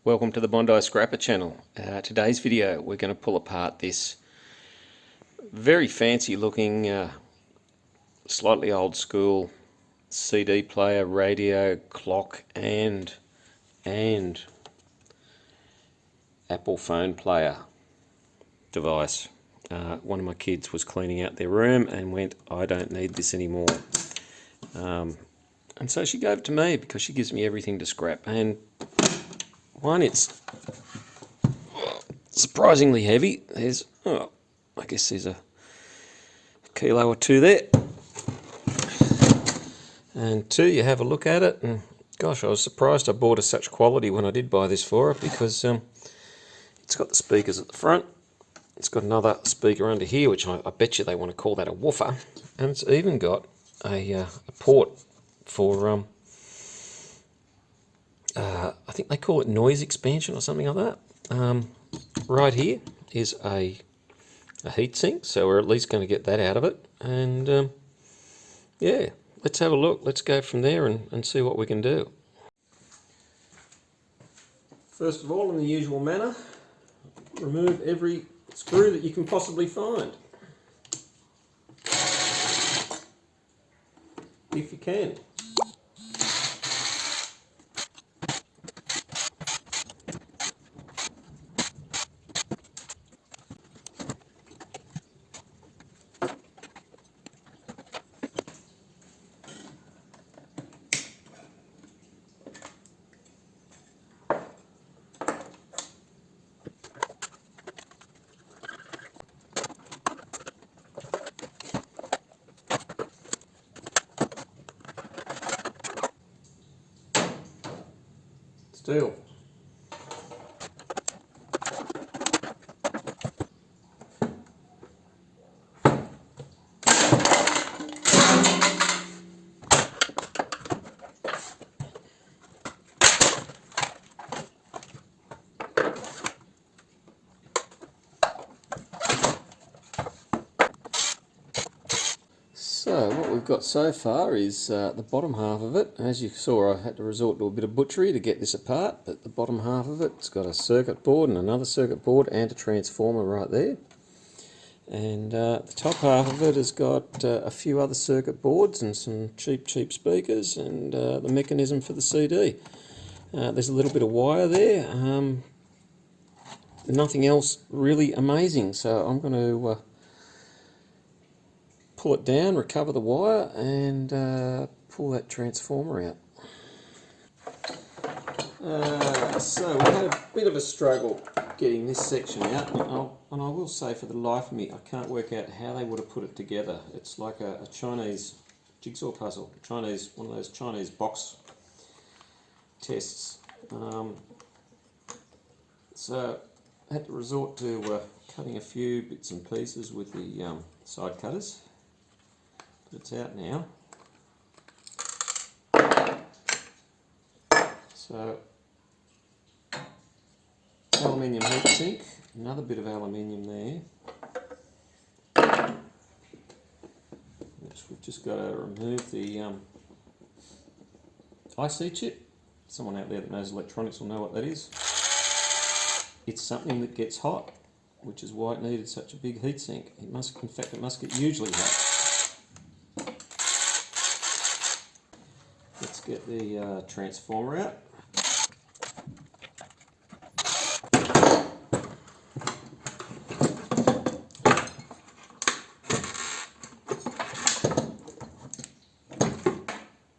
Welcome to the Bondi Scrapper channel. Today's video we're going to pull apart this very fancy looking, slightly old school CD player, radio, clock and Apple phone player device. One of my kids was cleaning out their room and went, "I don't need this anymore." And so she gave it to me because she gives me everything to scrap. And one, it's surprisingly heavy. There's, I guess there's a kilo or two there. And two, you have a look at it, and gosh, I was surprised I bought her such quality when I did buy this for her, because it's got the speakers at the front. It's got another speaker under here, which I bet you they want to call that a woofer. And it's even got a port for, I think they call it noise expansion or something like that. Right here is a heatsink, so we're at least going to get that out of it. And yeah, let's have a look. Let's go from there and see what we can do. First of all, in the usual manner, remove every screw that you can possibly find, if you can. Steel. So what we've got so far is the bottom half of it. As you saw, I had to resort to a bit of butchery to get this apart, but the bottom half of it's got a circuit board and another circuit board and a transformer right there. And the top half of it has got a few other circuit boards and some cheap speakers and the mechanism for the CD. There's a little bit of wire there. Nothing else really amazing, so I'm going to pull it down, recover the wire, and pull that transformer out. So we had a bit of a struggle getting this section out, and I will say, for the life of me, I can't work out how they would have put it together. It's like a Chinese jigsaw puzzle, one of those Chinese box tests. So I had to resort to cutting a few bits and pieces with the side cutters. It's out now. So, aluminium heatsink, another bit of aluminium there. We've just got to remove the IC chip. Someone out there that knows electronics will know what that is. It's something that gets hot, which is why it needed such a big heatsink. In fact, it must get hugely hot. Let's get the transformer out.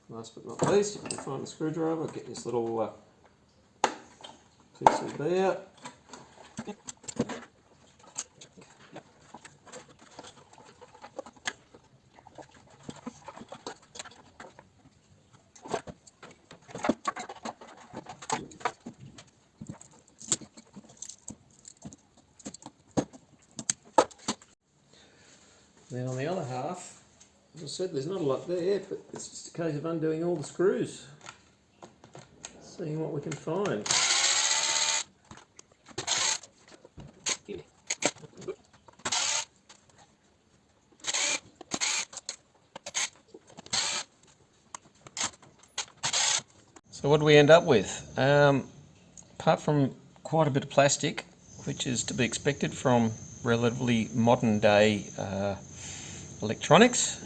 Last but not least, if you can find the screwdriver, get this little PCB out. Then on the other half, as I said, there's not a lot there, but it's just a case of undoing all the screws, seeing what we can find. So what do we end up with? apart from quite a bit of plastic, which is to be expected from relatively modern day electronics,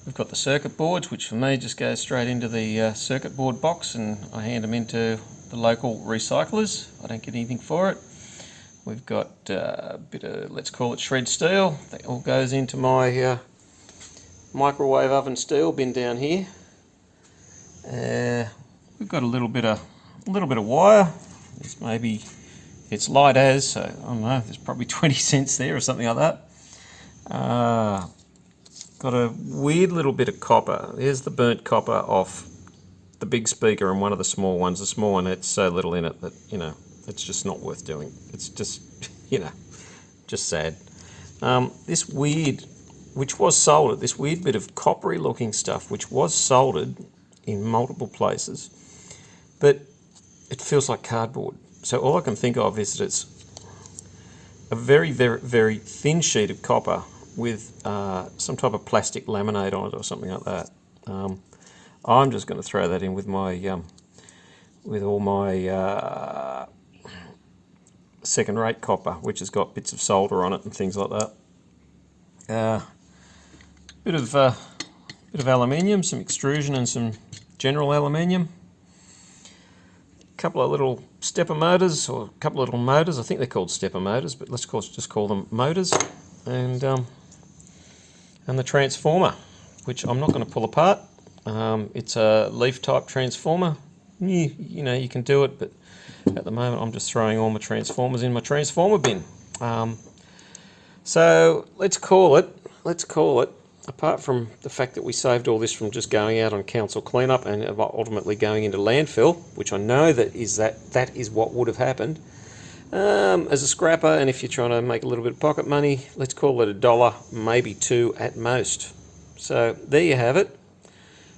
we've got the circuit boards, which for me just goes straight into the circuit board box, and I hand them into the local recyclers. I don't get anything for it. We've got a bit of, let's call it shred steel, that all goes into my microwave oven steel bin down here. We've got a little bit of wire. It's light as, so I don't know, there's probably 20 cents there or something like that. Got a weird little bit of copper. There's the burnt copper off the big speaker and one of the small ones. The small one had so little in it that, you know, it's just not worth doing. It's just, you know, just sad. This weird, which was soldered, this weird bit of coppery looking stuff, which was soldered in multiple places, but it feels like cardboard. So all I can think of is that it's a very, very, very thin sheet of copper with some type of plastic laminate on it or something like that. I'm just going to throw that in with my, with all my second-rate copper, which has got bits of solder on it and things like that. Bit of aluminium, some extrusion and some general aluminium. A couple of little stepper motors, or a couple of little motors. I think they're called stepper motors, but let's just call them motors. And the transformer, which I'm not going to pull apart. It's a leaf type transformer. You know, you can do it, but at the moment I'm just throwing all my transformers in my transformer bin. So let's call it, apart from the fact that we saved all this from just going out on council cleanup and ultimately going into landfill, which I know that is what would have happened, as a scrapper, and if you're trying to make a little bit of pocket money, let's call it $1, maybe $2 at most. So there you have it.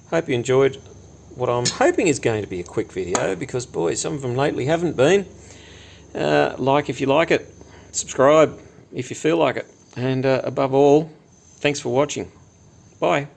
Hope you enjoyed what I'm hoping is going to be a quick video, because boy, some of them lately haven't been. Like if you like it, subscribe if you feel like it, and above all, thanks for watching. Bye.